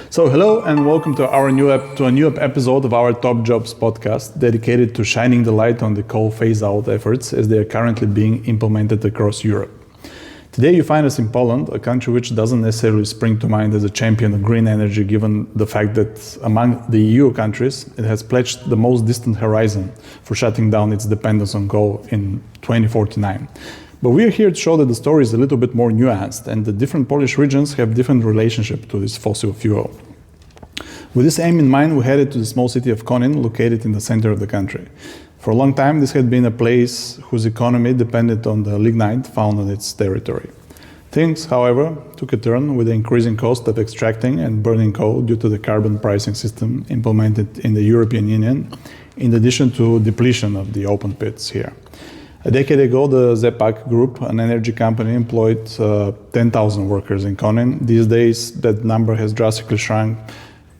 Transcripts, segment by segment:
So hello and welcome to a new episode of our Top Jobs podcast, dedicated to shining the light on the coal phase-out efforts as they are currently being implemented across Europe. Today you find us in Poland, a country which doesn't necessarily spring to mind as a champion of green energy, given the fact that among the EU countries it has pledged the most distant horizon for shutting down its dependence on coal in 2049. But we are here to show that the story is a little bit more nuanced and the different Polish regions have different relationship to this fossil fuel. With this aim in mind, we headed to the small city of Konin, located in the center of the country. For a long time, this had been a place whose economy depended on the lignite found on its territory. Things, however, took a turn with the increasing cost of extracting and burning coal due to the carbon pricing system implemented in the European Union, in addition to depletion of the open pits here. A decade ago, the ZE PAK group, an energy company, employed 10,000 workers in Konин. These days, that number has drastically shrunk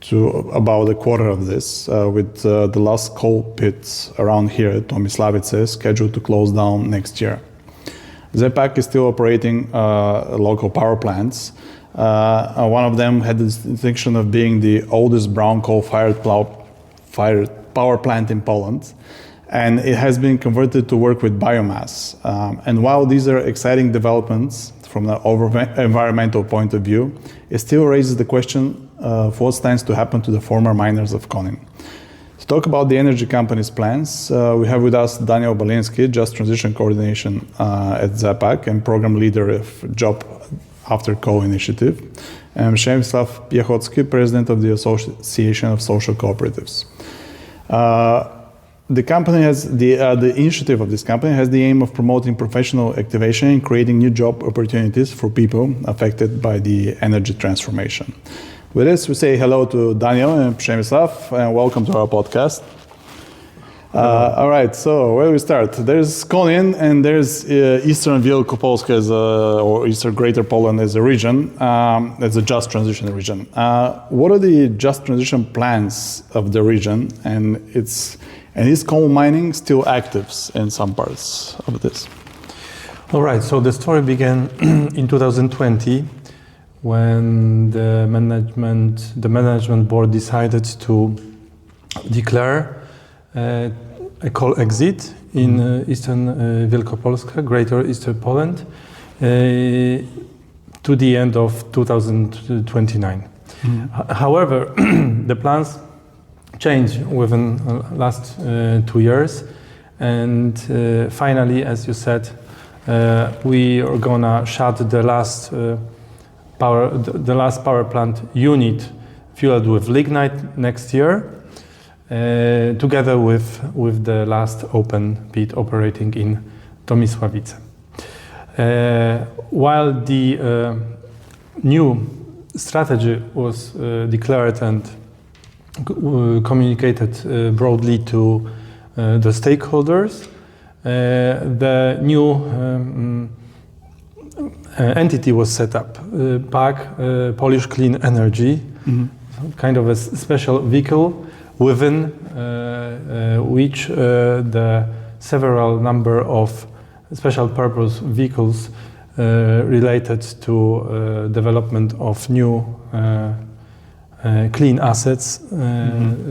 to about a quarter of this, with the last coal pits around here at Tomislavice scheduled to close down next year. ZE PAK is still operating local power plants. One of them had the distinction of being the oldest brown coal-fired power plant in Poland. And it has been converted to work with biomass. And while these are exciting developments from an environmental point of view, it still raises the question of what stands to happen to the former miners of Konin. To talk about the energy company's plans, we have with us Daniel Balинski, Just Transition Coordination at ZE PAK and Program Leader of Job After Coal Initiative, and Przemysław Piechocki, President of the Association of Social Cooperatives. The company has the initiative of this company has the aim of promoting professional activation and creating new job opportunities for people affected by the energy transformation. With this, we say hello to Daniel and Przemysław, and welcome to our podcast. All right, so where do we start? There's Konin and there's Eastern Wieluchopolska or Eastern Greater Poland as a region, as a just transition region. What are the just transition plans of the region, and is coal mining still active in some parts of this? All right, so the story began in 2020 when the management board decided to declare a coal exit in Eastern Wielkopolska, Greater Eastern Poland, to the end of 2029. However, the plans changed within the last 2 years, and finally, as you said, we are gonna shut the last power plant unit fueled with lignite next year, together with the last open pit operating in Tomislavice. While the new strategy was declared and communicated broadly to the stakeholders, the new entity was set up, PAK, Polish Clean Energy, kind of a special vehicle within which the several number of special purpose vehicles related to development of new clean assets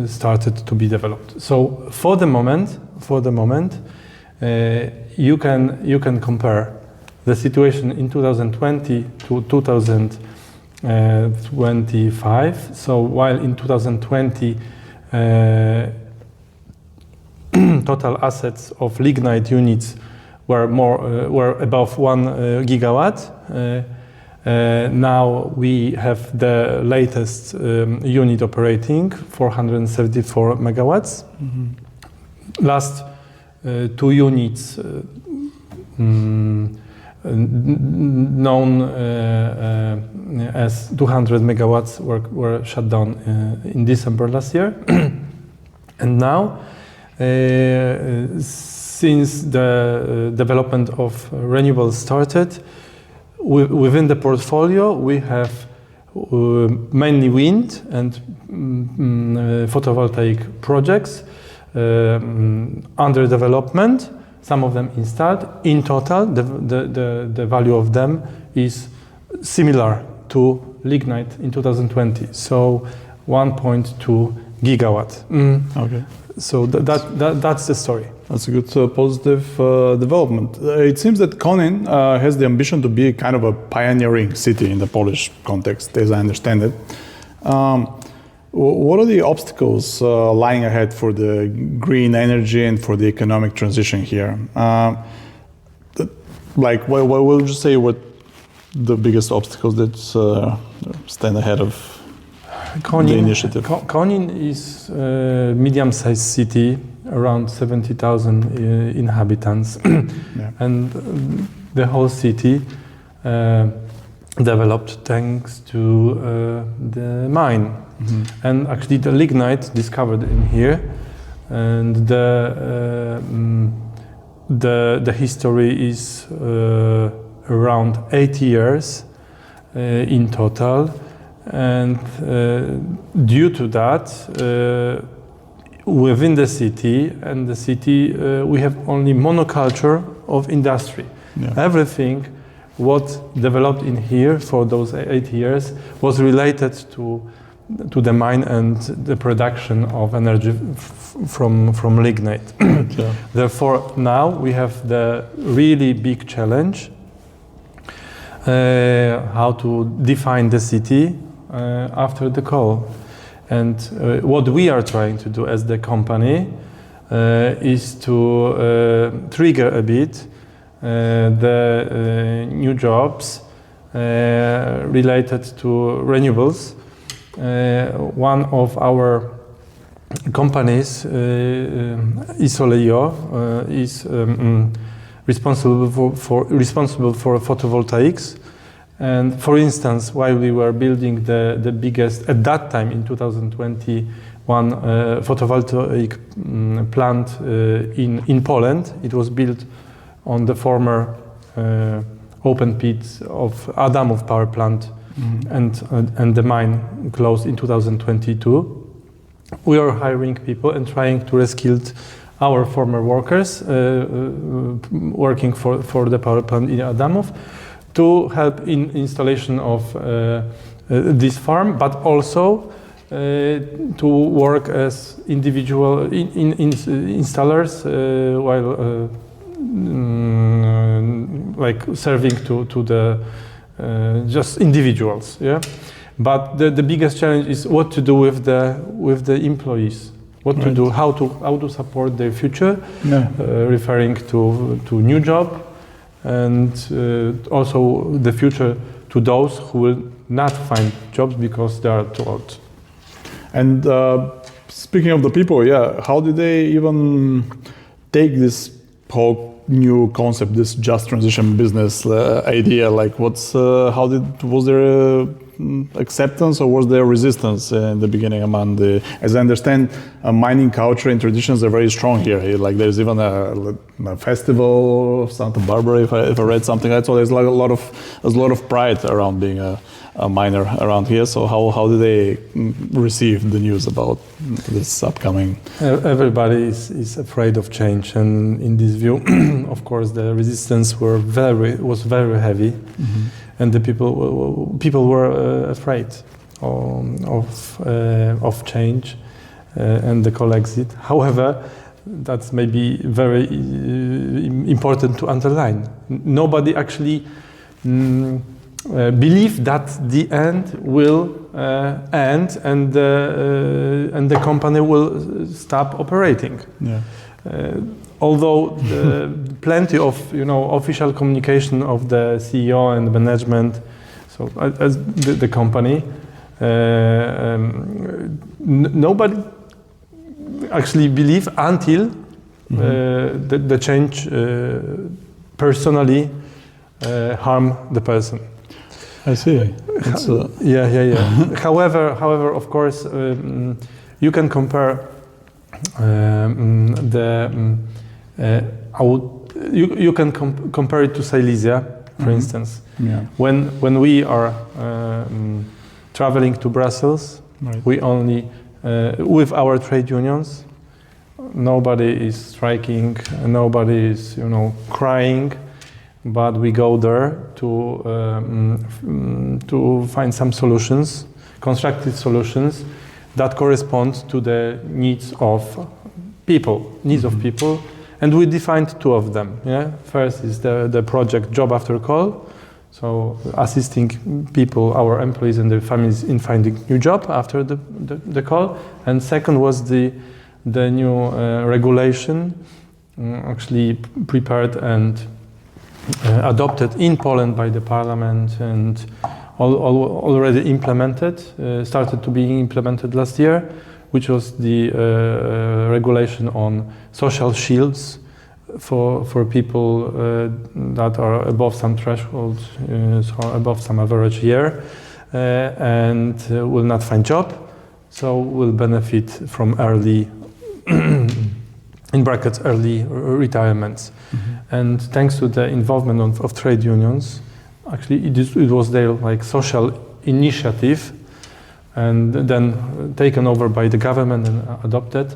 started to be developed. So for the moment, you can compare the situation in 2020 to 2025. So while in 2020 total assets of lignite units were above 1 gigawatt. Now we have the latest unit operating, 474 megawatts. Last 2 units known as 200 megawatts were shut down in December last year. And now, since the development of renewables started, within the portfolio we have mainly wind and photovoltaic projects under development, some of them installed. In total, the value of them is similar to lignite in 2020. So 1.2 gigawatt. Okay. So that's the story. That's a good positive development. It seems that Konin has the ambition to be kind of a pioneering city in the Polish context, as I understand it. What are the obstacles lying ahead for the green energy and for the economic transition here? What would you say what the biggest obstacles that stand ahead of the initiative? Konin is a medium-sized city, around 70,000 inhabitants, and the whole city developed thanks to the mine. And actually the lignite discovered in here, and the history is around 80 years in total, and due to that within the city we have only monoculture of industry. Everything what developed in here for those 8 years was related to the mine and the production of energy from lignite. Therefore, now we have the really big challenge how to define the city after the coal. And what we are trying to do as the company is to trigger a bit the new jobs related to renewables. One of our companies, Isoleo, is responsible for photovoltaics. And for instance, while we were building the biggest, at that time in 2021, photovoltaic plant in Poland, it was built on the former open pits of Adamów power plant, and the mine closed in 2022. We are hiring people and trying to reskill our former workers working for the power plant in Adamów to help in installation of this farm, but also to work as individual installers while like serving to the just individuals, But the biggest challenge is what to do with the employees, what to do, how to support their future, referring to new job, and also the future to those who will not find jobs because they are too old. And speaking of the people, how did they even take this whole new concept, this just transition business idea? Like, was there acceptance or was there resistance in the beginning among the? As I understand, mining culture and traditions are very strong here. Like, there's even a festival of Santa Barbara, if I read something like that. So there's like a lot of pride around being a miner around here. So how did they receive the news about this upcoming? Everybody is afraid of change, and in this view, of course, the resistance was very heavy, and the people were afraid of change and the coal exit. However, that's maybe very important to underline. Nobody actually believe that the end will end and the company will stop operating. Although plenty of official communication of the CEO and the management, so as the company, nobody actually believe until the change personally harm the person. I see. However, of course, you can compare you can compare it to Silesia, for instance. When we are traveling to Brussels, we only with our trade unions. Nobody is striking. Nobody is crying. but we go there to find some solutions, constructive solutions that correspond to the needs of people, and we defined two of them. Yeah, first is the project Job After Call, so assisting people, our employees and their families in finding new job after the call, and second was the new regulation, actually prepared and adopted in Poland by the parliament and already implemented, started to be implemented last year, which was the regulation on social shields for people that are above some threshold, so above some average year, and will not find job, so will benefit from early, in brackets, early retirements. And thanks to the involvement of trade unions, actually it was their like social initiative, and then taken over by the government and adopted.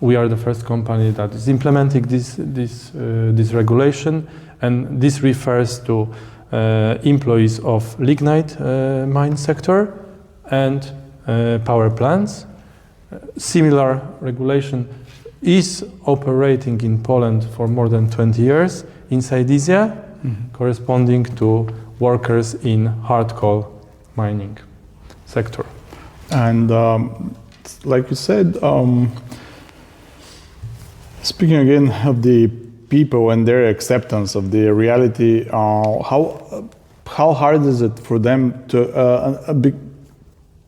We are the first company that is implementing this regulation, and this refers to employees of lignite mine sector and power plants. Similar regulation is operating in Poland for more than 20 years in Silesia, corresponding to workers in hard coal mining sector. And like you said, speaking again of the people and their acceptance of the reality, how hard is it for them to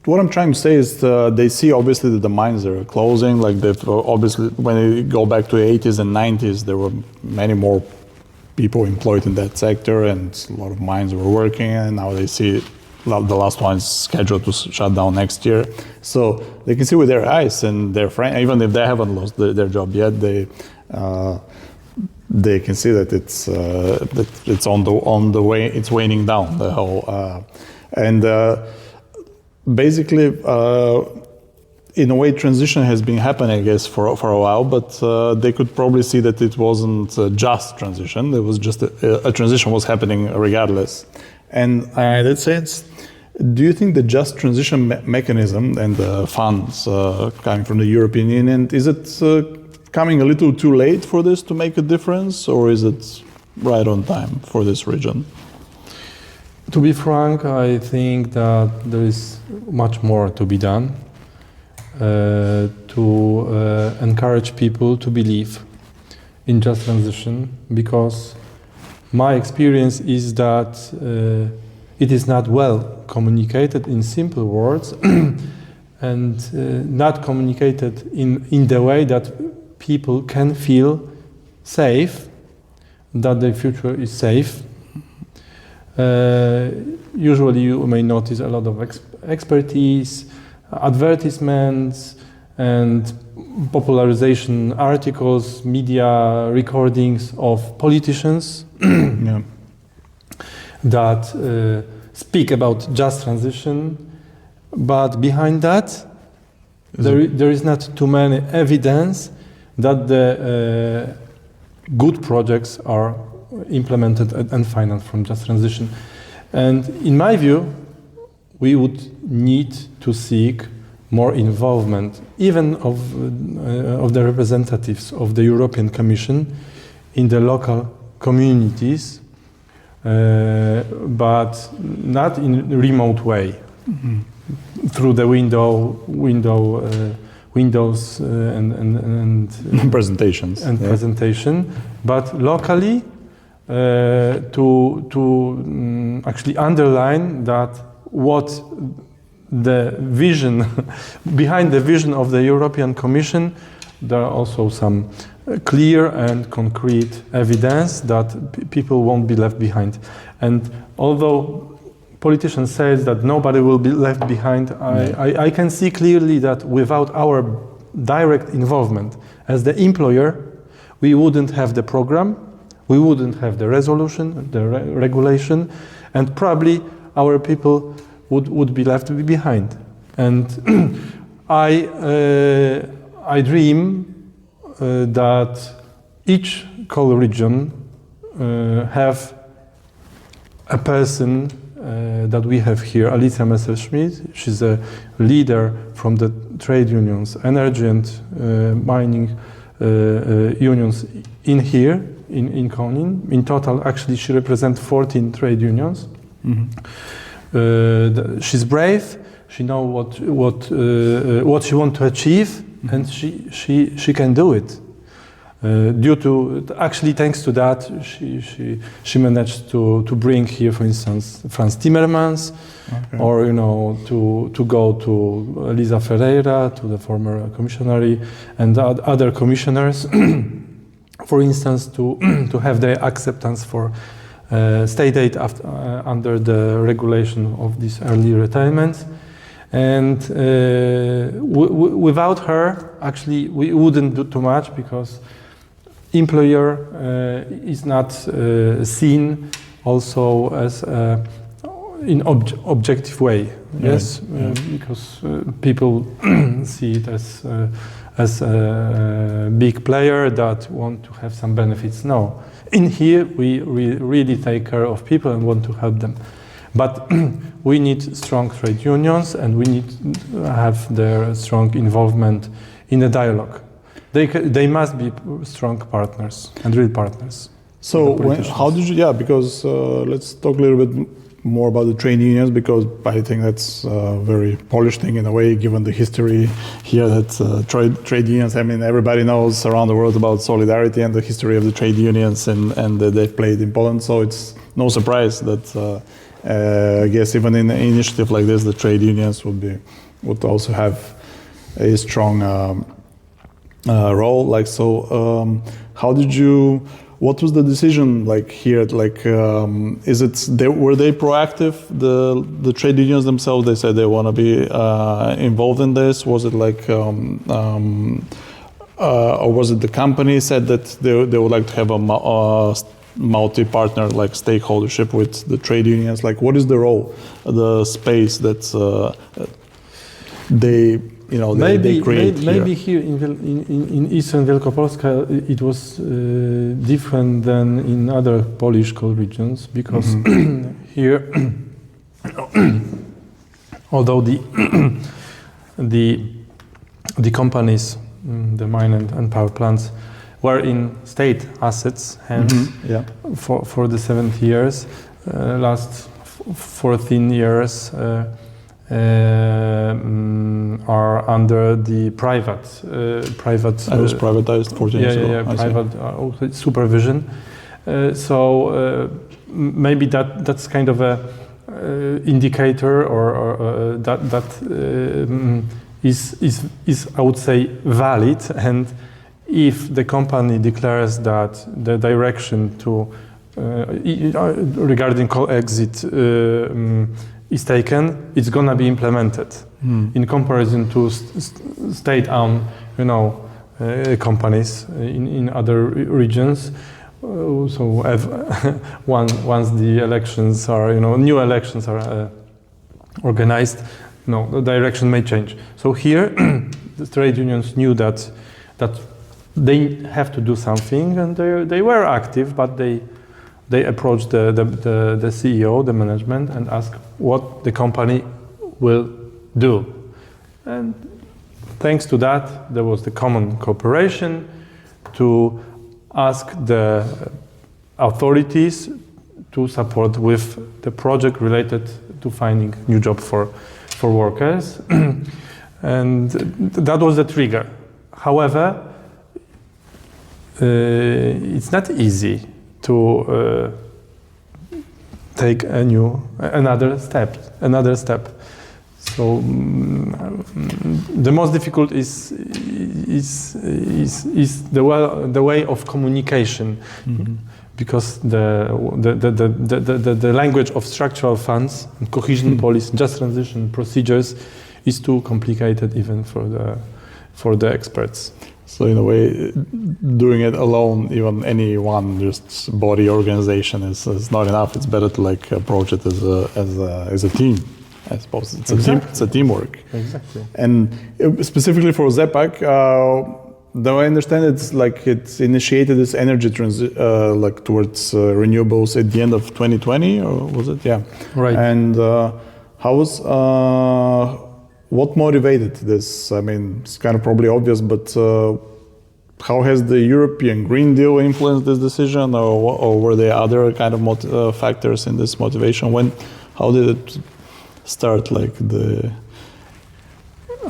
what I'm trying to say is they see obviously that the mines are closing, like they've obviously, when you go back to the 80s and 90s, there were many more people employed in that sector and a lot of mines were working, and now they see the last one is scheduled to shut down next year. So they can see with their eyes, and their friend, even if they haven't lost their job yet, they can see that it's on the way, it's waning down, the whole, basically, in a way, transition has been happening, I guess, for a while, but they could probably see that it wasn't just transition. It was just a transition was happening regardless. And in that sense, do you think the just transition mechanism and the funds coming from the European Union, is it coming a little too late for this to make a difference, or is it right on time for this region? To be frank, I think that there is much more to be done to encourage people to believe in just transition, because my experience is that it is not well communicated in simple words and not communicated in the way that people can feel safe, that their future is safe. Usually you may notice a lot of expertise, advertisements and popularization articles, media recordings of politicians that speak about just transition, but behind that there is not too many evidence that the good projects are implemented and financed from just transition. And in my view, we would need to seek more involvement, even of the representatives of the European Commission in the local communities, but not in a remote way, through the windows and presentations and presentation, but locally. To actually underline that what the vision behind the vision of the European Commission, there are also some clear and concrete evidence that people won't be left behind. And although politicians say that nobody will be left behind, I can see clearly that without our direct involvement as the employer, we wouldn't have the program. We wouldn't have the resolution, the regulation, and probably our people would be left behind. And I dream that each coal region have a person that we have here, Alicia Messerschmidt. She's a leader from the trade unions, energy and mining unions in here, in Konин. In total, actually, she represents 14 trade unions. She's brave. She knows what she wants to achieve, and she can do it. Thanks to that, she managed to bring here, for instance, Franz Timmermans, or to go to Elisa Ferreira, to the former commissioner, and other commissioners, for instance, to have their acceptance for state aid under the regulation of this early retirement. And without her, actually, we wouldn't do too much, because employer is not seen also as in objective way. Yes, because people see it as a big player that want to have some benefits. No, in here we really take care of people and want to help them. But we need strong trade unions, and we need to have their strong involvement in the dialogue. They must be strong partners and real partners. So how did you? Yeah, because let's talk a little bit more about the trade unions, because I think that's a very Polish thing in a way, given the history here that trade unions. I mean, everybody knows around the world about solidarity and the history of the trade unions, and they've played in Poland. So it's no surprise that I guess even in an initiative like this, the trade unions would also have a strong role. Like, so how did you? What was the decision like here? Like, were they proactive? The trade unions themselves, they said they want to be involved in this. Was it like, or was it the company said that they would like to have a multi-partner like stakeholdership with the trade unions? Like, what is the role, the space that they create here? Maybe here in Eastern Wielkopolska it was different than in other Polish coal regions, because here, although the companies, the mine and power plants, were in state assets hands for the 70 years, last 14 years. Are under the private. It was privatized 14 years ago. Private supervision. So maybe that's kind of a indicator, or that is I would say valid. And if the company declares that the direction to regarding coal exit is taken, it's gonna be implemented in comparison to state-owned, companies in other regions. So once the elections are, new elections are organized, the direction may change. So here, the trade unions knew that they have to do something, and they were active, but they approached the CEO, the management, and asked what the company will do. And thanks to that, there was the common cooperation to ask the authorities to support with the project related to finding new job for workers. And that was the trigger. However, it's not easy to take another step. So the most difficult is the way of communication, because the language of structural funds, cohesion policy, just transition procedures is too complicated even for the experts. So in a way, doing it alone, even any one just body organization is not enough. It's better to approach it as a team. I suppose it's a teamwork. Exactly. And specifically for ZE PAK, though I understand it's like it's initiated this energy like towards renewables at the end of 2020, or was it? Yeah. Right. And what motivated this? I mean, it's kind of probably obvious, but how has the European Green Deal influenced this decision, or were there other kind of factors in this motivation? How did it start, like the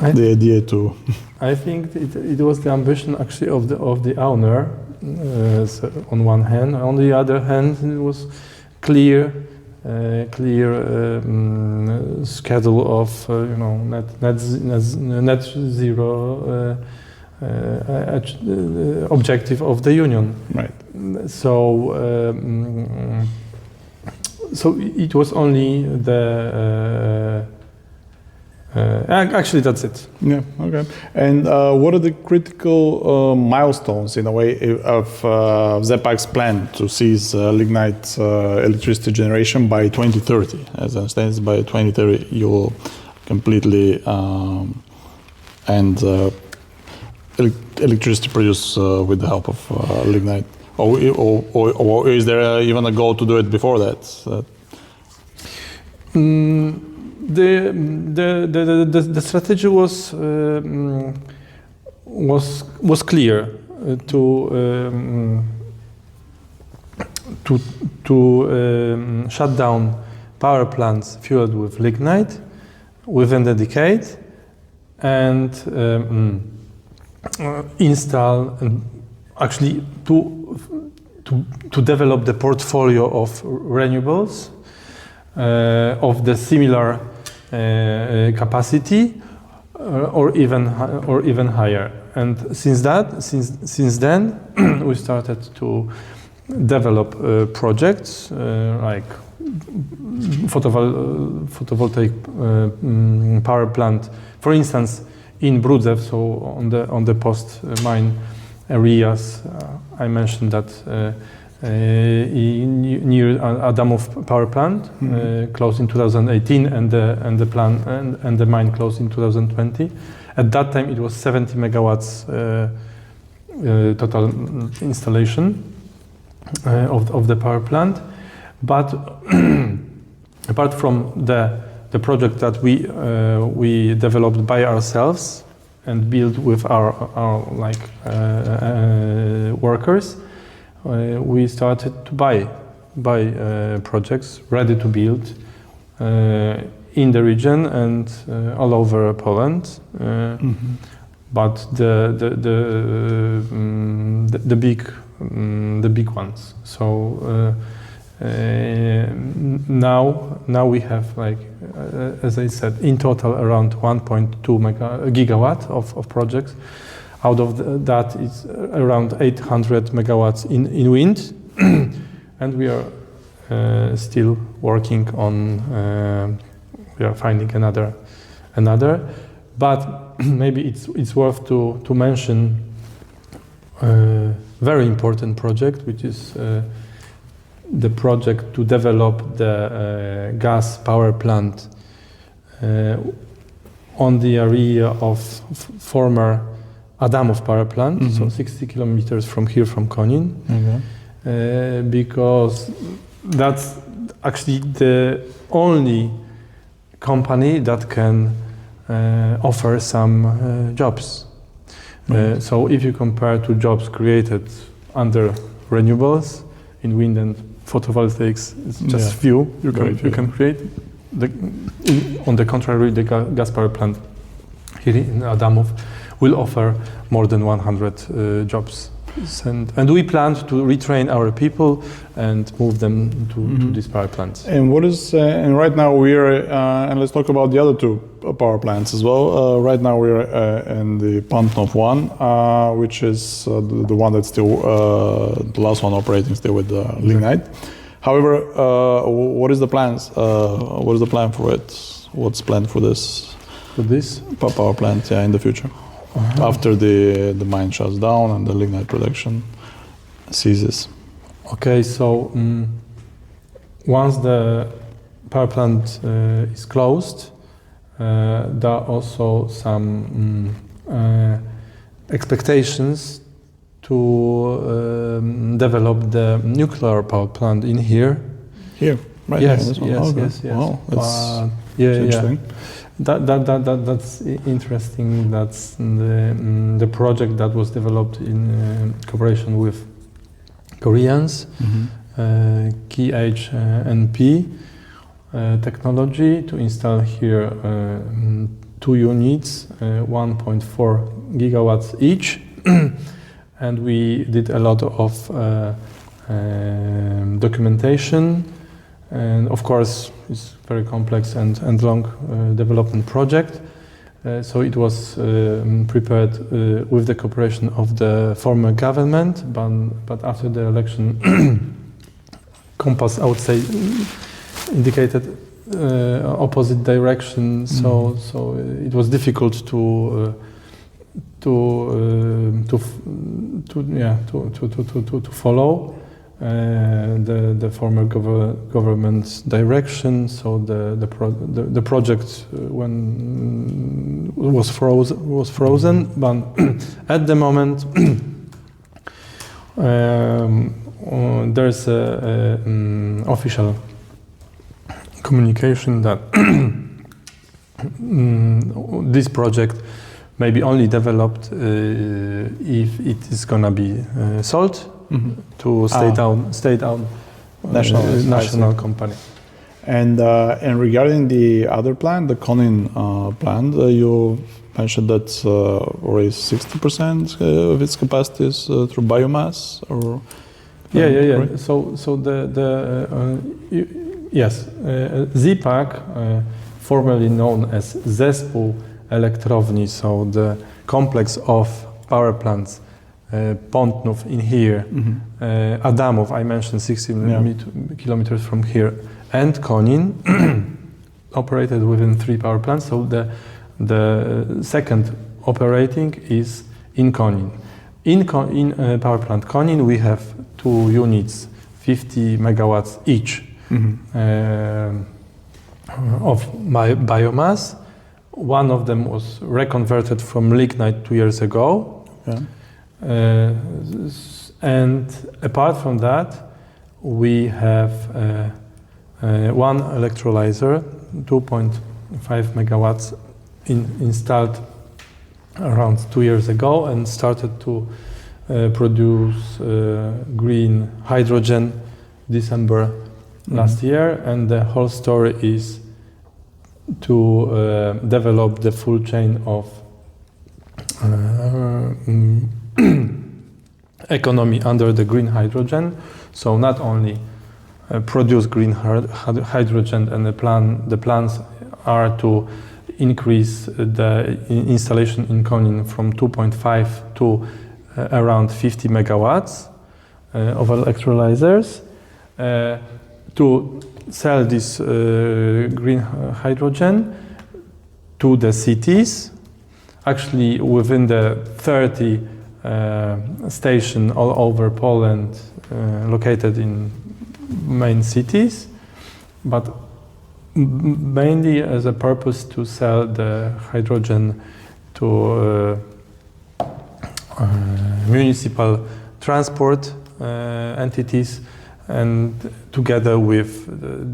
idea to? I think it was the ambition actually of the owner. So on one hand, on the other hand, it was clear schedule of net zero objective of the union. Right. So it was only the. Actually, that's it. Yeah. Okay. And what are the critical milestones, in a way, of ZE PAK's plan to cease lignite electricity generation by 2030? As I understand, by 2030 you will completely end electricity produced with the help of lignite. Or is there even a goal to do it before that? The strategy was clear to shut down power plants fueled with lignite within a decade and install actually to develop the portfolio of renewables of the similar capacity or even higher. And since then we started to develop projects like photovoltaic power plant, for instance, in Brudzew, so on the post mine areas. I mentioned that near Adamów power plant, closed in 2018, and the mine closed in 2020. At that time, it was 70 megawatts total installation of the power plant. But apart from the project that we developed by ourselves and built with our workers, we started to buy projects ready to build in the region and all over Poland. But the big ones. So now we have, like as I said, in total around 1.2 gigawatt of projects. Out of that is around 800 megawatts in wind, and we are still working on. We are finding another, but maybe it's worth to mention a very important project, which is the project to develop the gas power plant on the area of former Adamów power plant, so 60 kilometers from here, from Konin, because that's actually the only company that can offer some jobs. So if you compare to jobs created under renewables in wind and photovoltaics, it's just few you can create. On the contrary, the gas power plant here in Adamów will offer more than 100 jobs. And we planned to retrain our people and move them to these power plants. And what is and right now we're and let's talk about the other two power plants as well. Right now we're in the Pantnov one, which is the one that's still the last one operating still with lignite. However, what is the plans? What is the plan for it? What's planned for this? For this power plant, in the future, after the mine shuts down and the lignite production ceases. Okay, so once the power plant is closed, there are also some expectations to develop the nuclear power plant in here. Here, right? Yes, here, yes. Wow, that's interesting. That's interesting. That's the project that was developed in cooperation with Koreans, KHNP technology to install here 2 units, 1.4 gigawatts each, and we did a lot of documentation, and of course it's very complex and long development project. So it was prepared with the cooperation of the former government, but after the election, compass, I would say, indicated opposite direction. So it was difficult to follow the former government's direction. So the project when was frozen. But at the moment, there's a official communication that this project may be only developed if it is gonna be sold to state-owned national company. And regarding the other plant, the Conin plant, you mentioned that already 60% of its capacity is through biomass, or Yeah. Right? So yes, ZE PAK, formerly known as Zespół Elektrowni, so the complex of power plants, Pątnów in here, Adamów, I mentioned 60 kilometers from here, and Konin, operated within 3 power plants. So the second operating is in Konin. In power plant Konin, we have 2 units, 50 megawatts each, of biomass. One of them was reconverted from lignite 2 years ago. And apart from that, we have one electrolyzer, 2.5 megawatts, installed around 2 years ago and started to produce green hydrogen December last year. And the whole story is to develop the full chain of economy under the green hydrogen. So not only produce green hydrogen, and the plans are to increase the installation in Konin from 2.5 to around 50 megawatts of electrolyzers, to sell this green hydrogen to the cities. Actually, within the 30 stations all over Poland, located in main cities, but mainly as a purpose to sell the hydrogen to municipal transport entities, and together with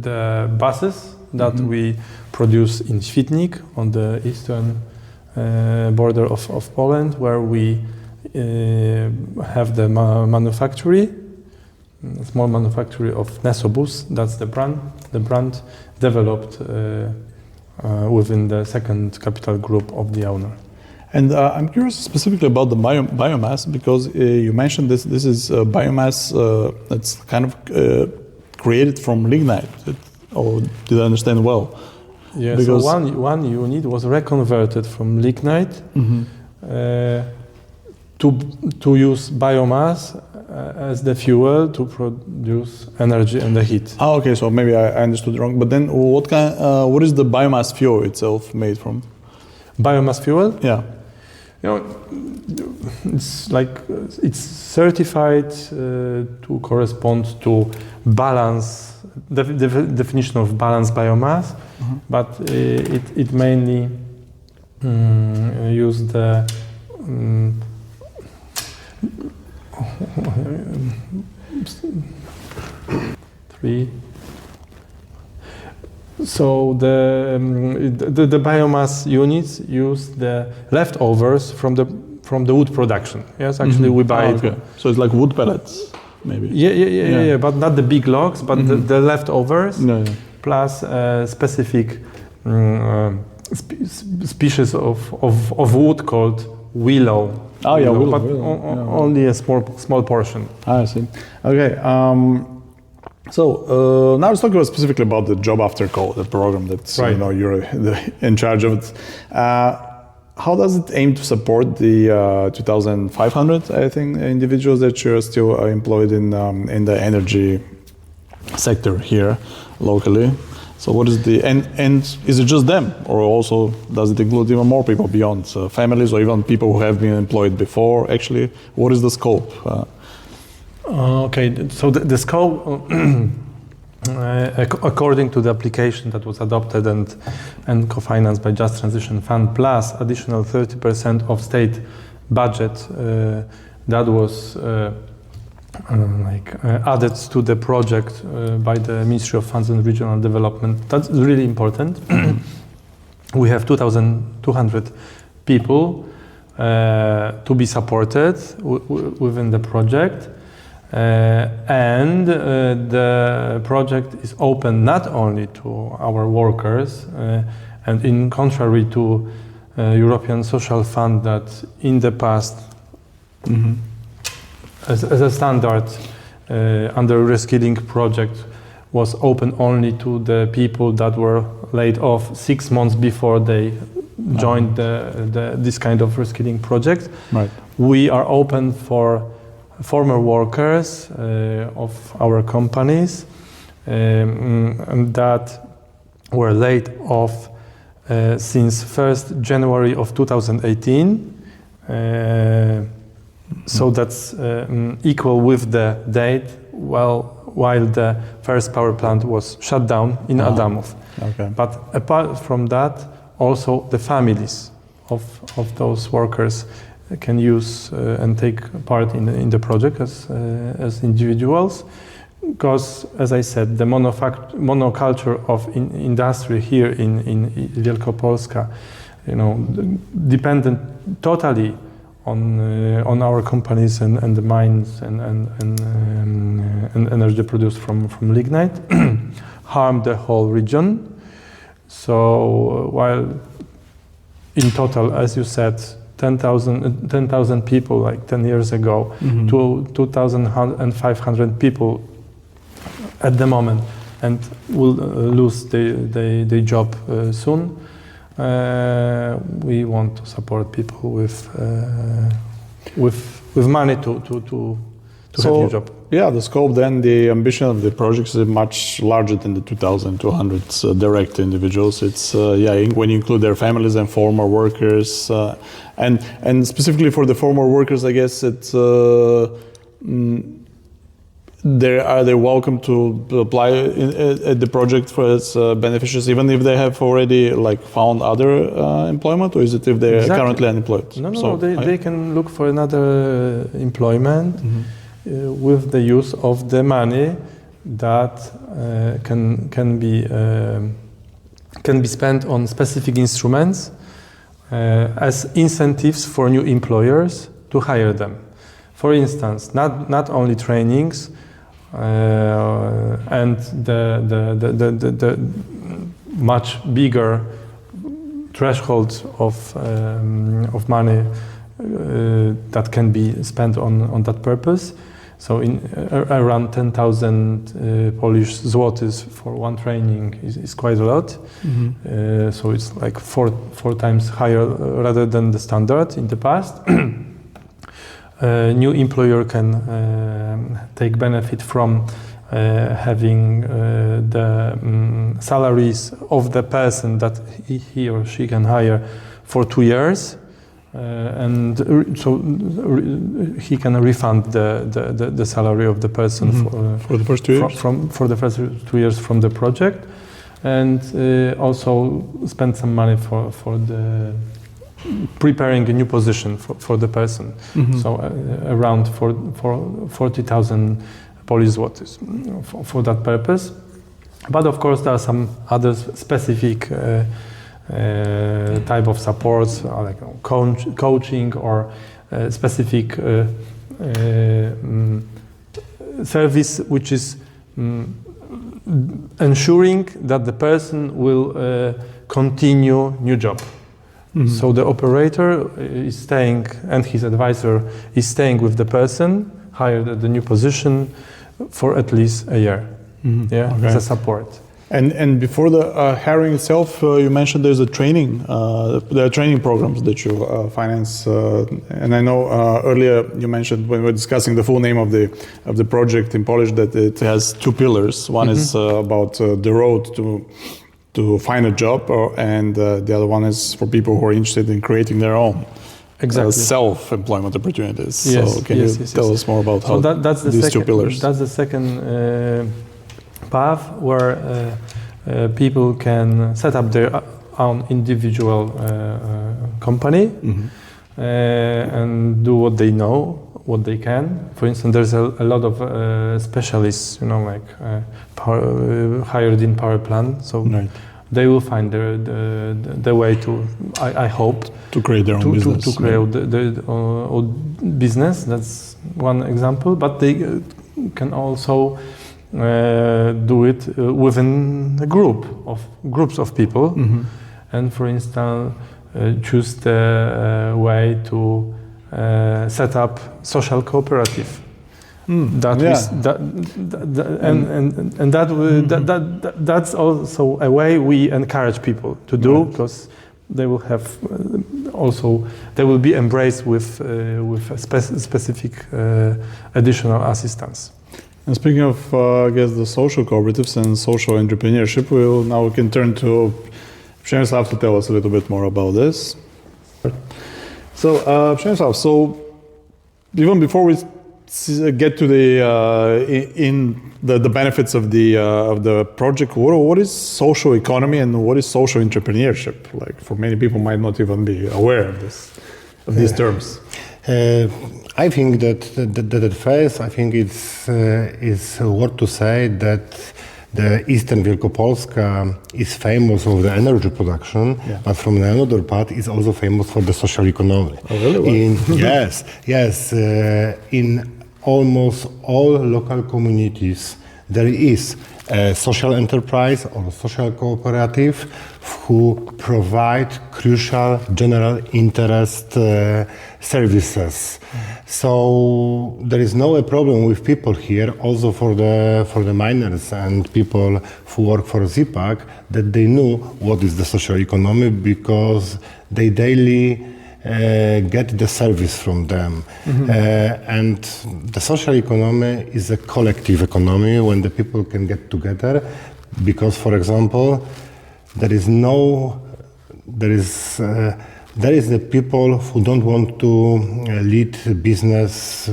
the buses that we produce in Świdnik on the eastern border of Poland, where we have the small manufactory of Nesobus. That's the brand developed within the second capital group of the owner. And I'm curious specifically about the biomass, because you mentioned this is biomass that's kind of created from lignite. Or did I understand well? Yeah, because so one unit was reconverted from lignite to use biomass as the fuel to produce energy and the heat. Okay, so maybe I understood wrong. But then what is the biomass fuel itself made from? Biomass fuel? Yeah. It's certified to correspond to balance, the definition of balanced biomass, but it mainly used the So the biomass units use the leftovers from the wood production. Yes, actually we buy it. Okay. So it's like wood pellets, maybe. Yeah, but not the big logs, but the leftovers plus specific species of wood called willow. Willow. But only a small portion. I see. Okay. So now let's talk specifically about the job after call, the program that you're in charge of it. How does it aim to support the 2,500, I think, individuals that you're still employed in the energy sector here locally? So what is the and is it just them, or also does it include even more people beyond families or even people who have been employed before? Actually, what is the scope? Okay, so the scope, according to the application that was adopted and co-financed by Just Transition Fund, plus additional 30% of state budget that was added to the project by the Ministry of Funds and Regional Development. That's really important. We have 2,200 people to be supported within the project. And the project is open not only to our workers, and in contrary to European Social Fund that in the past, as a standard under reskilling project, was open only to the people that were laid off 6 months before they joined this kind of reskilling project. Right. We are open for former workers of our companies that were laid off since 1st January of 2018. So that's equal with the date while the first power plant was shut down in Adamów. Okay. But apart from that, also the families of those workers can use and take part in the project as individuals, because, as I said, the monoculture of industry here in Wielkopolska, dependent totally on our companies and the mines and energy produced from lignite, harm the whole region. So while in total, as you said, 10,000 people like 10 years ago, to 2,500 people at the moment, and will lose their job soon. We want to support people with money to have a job. Yeah, the scope then, the ambition of the project is much larger than the 2,200 direct individuals. It's when you include their families and former workers, and specifically for the former workers, I guess it's they're welcome to apply at the project for its beneficiaries, even if they have already found other employment, or is it if they're currently unemployed? No, they can look for another employment with the use of the money that can be spent on specific instruments as incentives for new employers to hire them. For instance, not only trainings and the much bigger threshold of money that can be spent on that purpose. So in around 10,000 Polish zlotys for one training is quite a lot. So it's like four times higher rather than the standard in the past. New employer can take benefit from having the salaries of the person that he or she can hire for 2 years. And so he can refund the salary of the person for the first 2 years? For the first 2 years from the project, and also spend some money for the preparing a new position for the person. So around 40,000 Polish zlotys for that purpose. But of course, there are some other specific type of supports, like coaching or specific service, which is ensuring that the person will continue new job. Mm-hmm. So the operator is staying, and his advisor is staying with the person hired at the new position for at least a year. Mm-hmm. Yeah, okay. As a support. And before the hiring itself, you mentioned there's a training. There are training programs that you finance. And I know earlier you mentioned when we were discussing the full name of the project in Polish that it has two pillars. One mm-hmm. is about the road to find a job, and the other one is for people who are interested in creating their own. Exactly. Self-employment opportunities. Yes, so can you tell us more about how that's these two pillars? That's the second path where people can set up their own individual company mm-hmm. And do what they know, what they can. For instance, there's a lot of specialists, like hired in power plant. So. Right. They will find the way to, I hope, to create their own business. To create their own business. That's one example. But they can also do it within a groups of people, mm-hmm. and for instance, choose the way to set up social cooperative. That's also a way we encourage people to do, right. Because they will have they will be embraced with a specific additional assistance. And speaking of, I guess, the social cooperatives and social entrepreneurship, we can turn to Przemysław to tell us a little bit more about this. So, Przemysław, even before we get to the benefits of the project, what is social economy and what is social entrepreneurship? Like, for many people might not even be aware of these terms. I think that at first, I think it's worth to say that the Eastern Wielkopolska is famous for the energy production, yeah. But from another part, is also famous for the social economy. Oh, really? Yes. In almost all local communities, there is a social enterprise or social cooperative who provide crucial general interest services. So there is no problem with people here, also for the miners and people who work for ZE PAK, that they know what is the social economy because they daily get the service from them. Mm-hmm. And the social economy is a collective economy when the people can get together because, for example, there is the people who don't want to lead business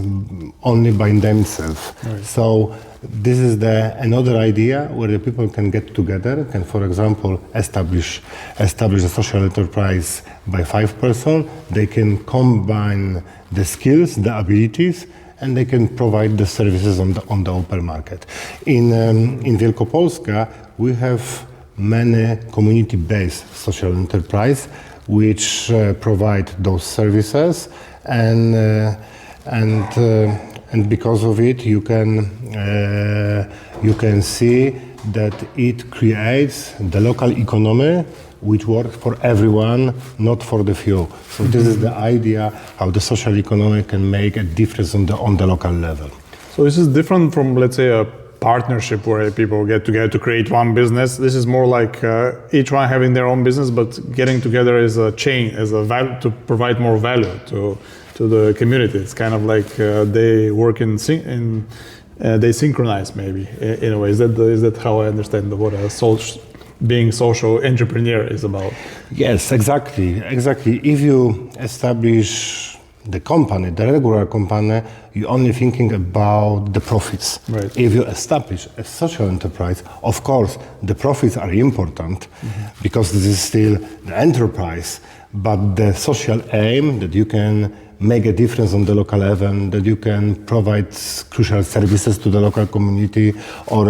only by themselves. Right. So this is another idea where the people can get together, can, for example, establish a social enterprise by 5 persons. They can combine the skills, the abilities, and they can provide the services on the open market. In Wielkopolska, we have many community-based social enterprise which provide those services, and because of it, you can see that it creates the local economy which works for everyone, not for the few. So this is the idea how the social economy can make a difference on the local level. So this is different from, let's say, a partnership where people get together to create one business. This is more like each one having their own business, but getting together as a chain, as a value to provide more value to the community. It's kind of like they work they synchronize maybe in a way. Is that how I understand what being social entrepreneur is about? Yes, exactly. If you establish the company, the regular company, you're only thinking about the profits. Right. If you establish a social enterprise, of course, the profits are important because this is still the enterprise, but the social aim that you can make a difference on the local level, that you can provide crucial services to the local community, or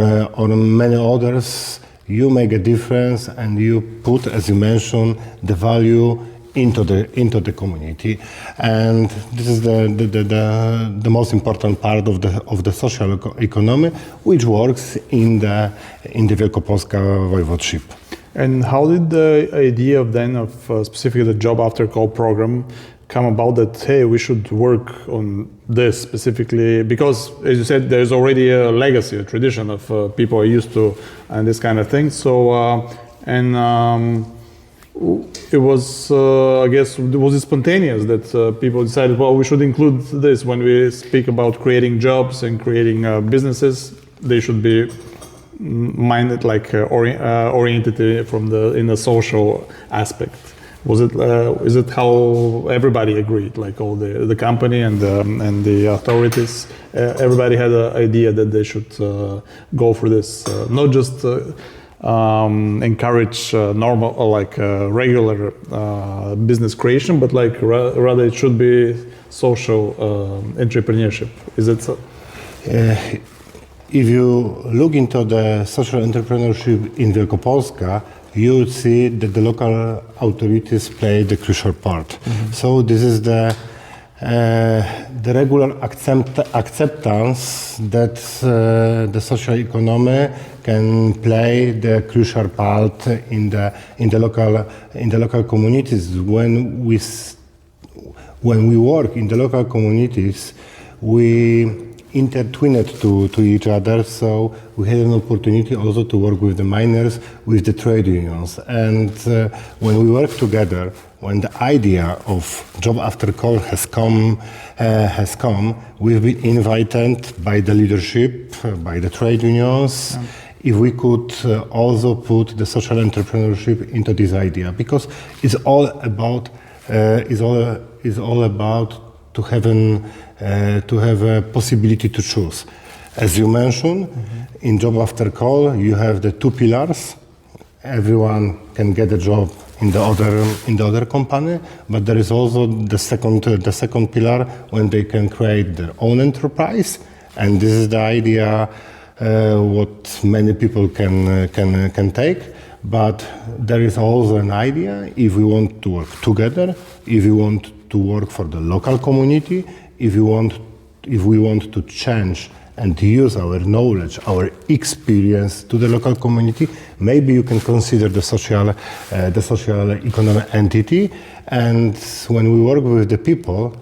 many others. You make a difference and you put, as you mentioned, the value into the community, and this is the most important part of the social economy, which works in the Wielkopolska voivodeship. And how did the idea of specifically the job after call program come about, that hey, we should work on this specifically, because as you said, there's already a legacy, a tradition of people are used to and this kind of thing. So it was, I guess, was it spontaneous that people decided, well, we should include this when we speak about creating jobs and creating businesses. They should be minded like oriented in a social aspect. Was it? Is it how everybody agreed? Like all the company and the authorities, everybody had an idea that they should go for this, not just encourage normal or like regular business creation, but like rather it should be social entrepreneurship. Is it so? If you look into the social entrepreneurship in Wielkopolska, you would see that the local authorities play the crucial part. Mm-hmm. So this is the regular acceptance that the social economy can play the crucial part in the local communities. When we work in the local communities, we intertwined to each other, so we had an opportunity also to work with the miners, with the trade unions. And when we work together, when the idea of job after call has come, we've been invited by the leadership, by the trade unions, if we could also put the social entrepreneurship into this idea, because it's all about to have a possibility to choose. As you mentioned, in job after call, you have the two pillars. Everyone can get a job in the other company, but there is also the second pillar when they can create their own enterprise, and this is the idea what many people can take. But there is also an idea, if we want to work together, if we want to work for the local community, if we want to change and use our knowledge, our experience to the local community, maybe you can consider the social economic entity. And when we work with the people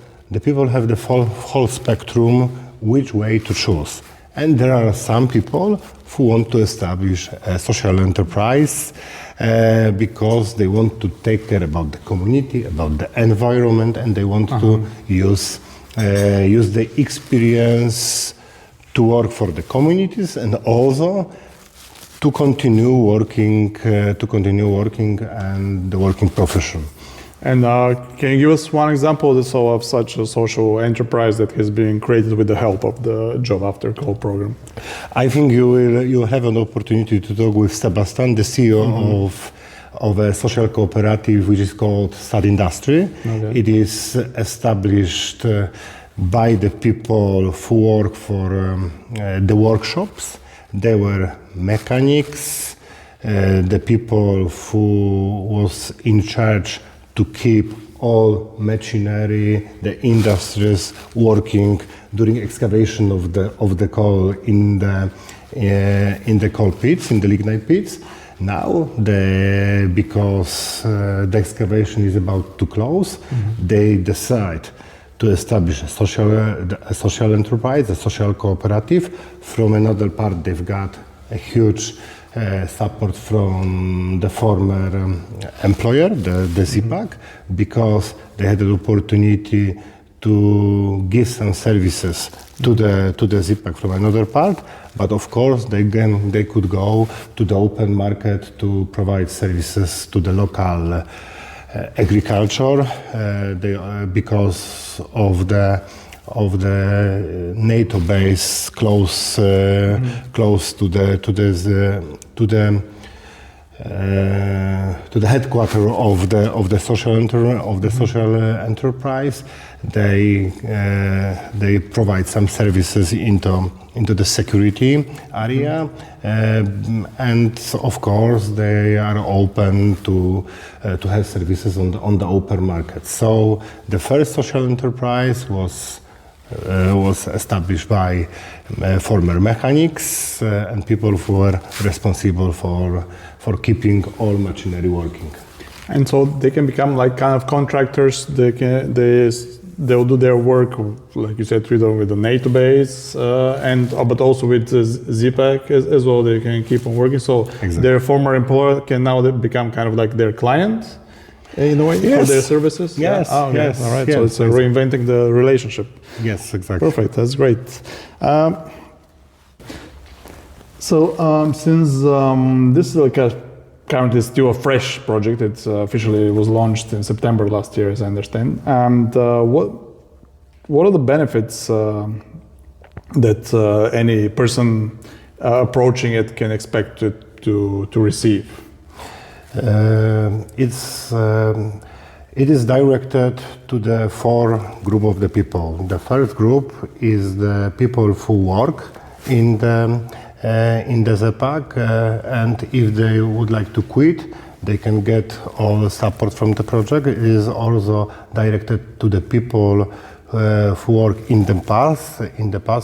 have the whole spectrum which way to choose. And there are some people who want to establish a social enterprise because they want to take care about the community, about the environment, and they want to use the experience to work for the communities and also to continue working and the working profession. And can you give us one example of such a social enterprise that has been created with the help of the Job After Call program? I think you will have an opportunity to talk with Sebastian, the CEO of a social cooperative which is called Sad Industry. Okay. It is established by the people who work for the workshops. They were mechanics, the people who was in charge to keep all machinery, the industries working during excavation of the coal in the coal pits, in the lignite pits. Now, because the excavation is about to close, they decide to establish a social enterprise, a social cooperative. From another part, they've got a huge support from the former employer, the ZE PAK, because they had the opportunity to give some services to the ZE PAK from another part. But of course, they could go to the open market to provide services to the local agriculture, because of the NATO base close to the headquarters of the social enterprise. They provide some services into the security area, and of course they are open to have services on the open market. So the first social enterprise was established by former mechanics and people who were responsible for keeping all machinery working. And so they can become like kind of contractors. They'll do their work, like you said, with a NATO base, but also with ZE PAK as well. They can keep on working. So exactly. Their former employer can now become kind of like their client in a way for their services. Yes. Yeah? Oh, okay. Yes. All right. Yes. So it's reinventing the relationship. Yes, exactly. Perfect. That's great. Since this is currently still a fresh project, it officially was launched in September last year, as I understand. And what are the benefits that any person approaching it can expect to receive? It is directed to the four group of the people. The first group is the people who work in the ZE PAK, and if they would like to quit, they can get all the support from the project. It is also directed to the people who work in the past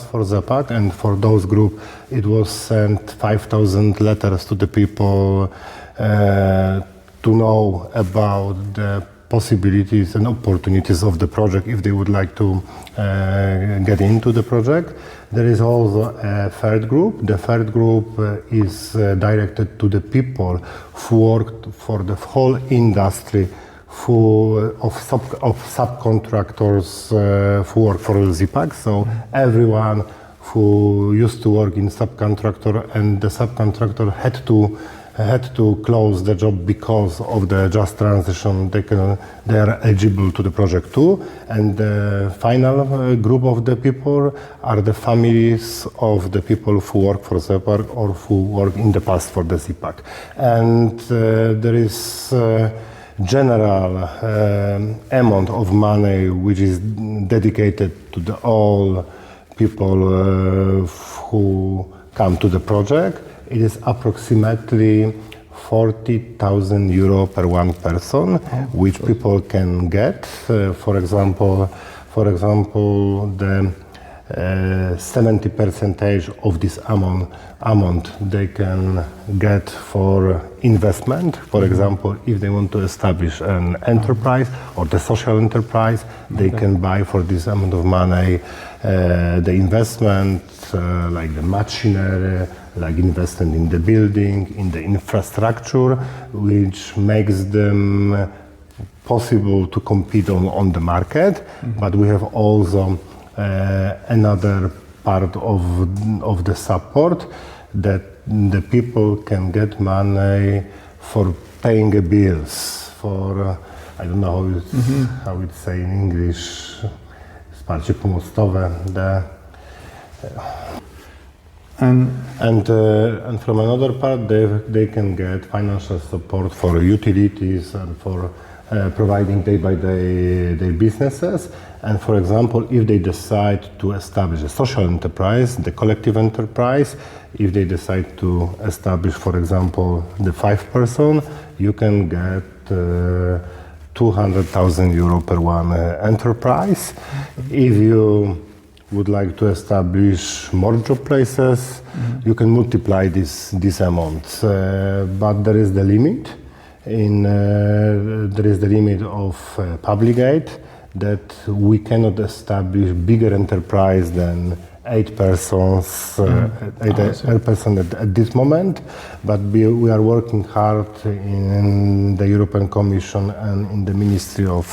for ZE PAK, and for those group, it was sent 5,000 letters to the people to know about the possibilities and opportunities of the project if they would like to get into the project. There is also a third group. The third group is directed to the people who work for the whole industry of subcontractors who work for ZE PAK. So everyone who used to work in subcontractor and the subcontractor had to close the job because of the just transition, they are eligible to the project too. And the final group of the people are the families of the people who work for ZE PAK or who work in the past for the ZE PAK. And there is general amount of money which is dedicated to all people who come to the project. It is approximately 40,000 euro per one person, which people can get. For example, the 70% of this amount they can get for investment. For example, if they want to establish an enterprise or the social enterprise, they can buy for this amount of money the investment, like the machinery, like investment in the building, in the infrastructure, which makes them possible to compete on the market. Mm-hmm. But we have also another part of the support that the people can get money for paying the bills, for I don't know how it's say in English, wsparcie pomostowe. And from another part, they can get financial support for utilities and for providing day by day their businesses. And for example, if they decide to establish a social enterprise, the collective enterprise, if they decide to establish, for example, the 5-person, you can get 200,000 euro per one enterprise. If you would like to establish more job places, you can multiply this amount. But there is the limit. There is the limit of public aid that we cannot establish bigger enterprise than 8 persons, 8 person at this moment. But we are working hard in the European Commission and in the Ministry of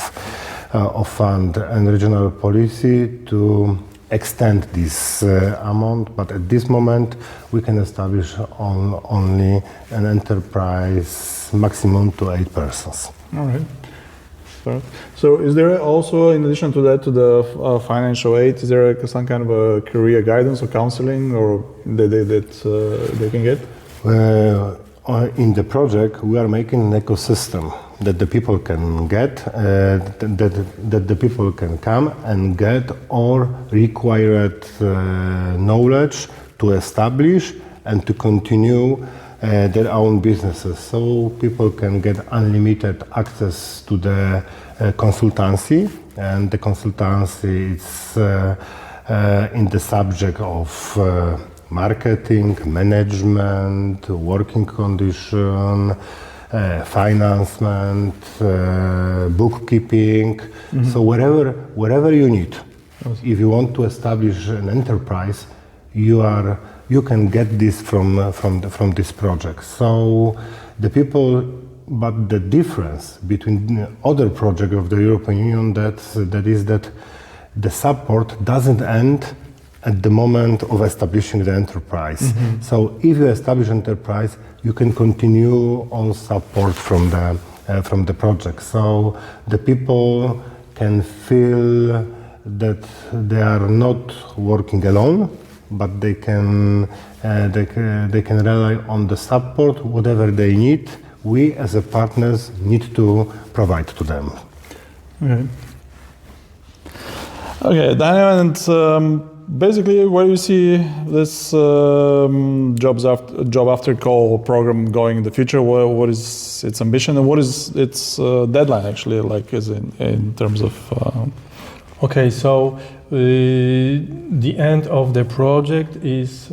Fund and Regional Policy to extend this amount, but at this moment we can establish only an enterprise maximum to 8 persons. All right. So is there also, in addition to that, to the financial aid, is there some kind of a career guidance or counseling or that they can get? in the project, we are making an ecosystem that the people can get, that the people can come and get all required knowledge to establish and to continue their own businesses. So people can get unlimited access to the consultancy, and the consultancy is in the subject of marketing, management, working condition, financement, bookkeeping. So wherever you need, if you want to establish an enterprise, you can get this from this project. So the people, but the difference between the other project of the European Union that is that the support doesn't end at the moment of establishing the enterprise. So if you establish enterprise, you can continue on support from the project. So the people can feel that they are not working alone, but they can rely on the support, whatever they need. We as a partners need to provide to them. Okay, Daniel, and basically, where you see this job after call program going in the future? What is its ambition and what is its deadline actually? Like, is in terms of? Okay, so the end of the project is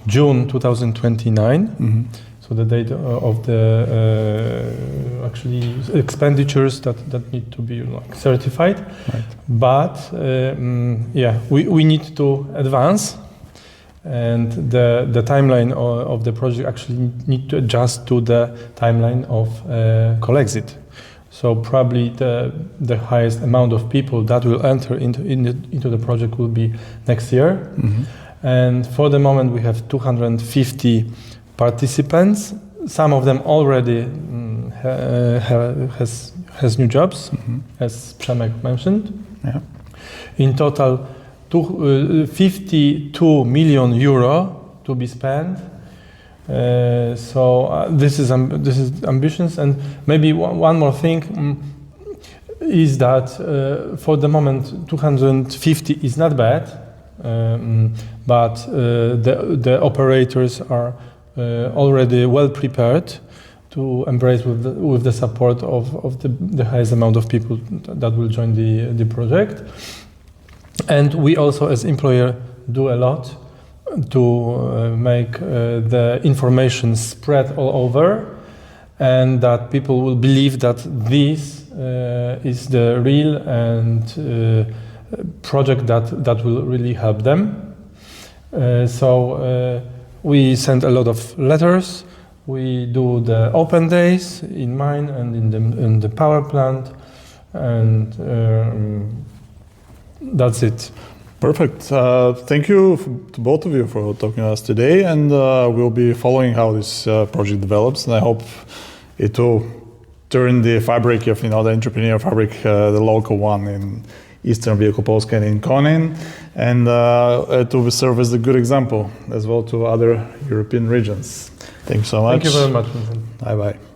June 2029. So the date of the actually expenditures that need to be like certified. Right. But we need to advance, and the timeline of the project actually need to adjust to the timeline of Colexit. So probably the highest amount of people that will enter into the project will be next year. And for the moment we have 250 participants. Some of them already has new jobs, as Przemek mentioned. Yeah. In total, 52 million euro to be spent. So this is ambitions, and maybe one more thing is that for the moment 250 is not bad, but the operators are already well prepared to embrace with the support of the highest amount of people that will join the project. And we also as employer do a lot to make the information spread all over, and that people will believe that this is the real and project that will really help them. So we send a lot of letters. We do the open days in mine and in the power plant, and that's it. Perfect. Thank you to both of you for talking to us today, and we'll be following how this project develops, and I hope it will turn the fabric of, the entrepreneur fabric, the local one in Eastern Wielokoposka and in Konин, and it will serve as a good example as well to other European regions. Thank you so much. Thank you very much, Vincent. Bye-bye.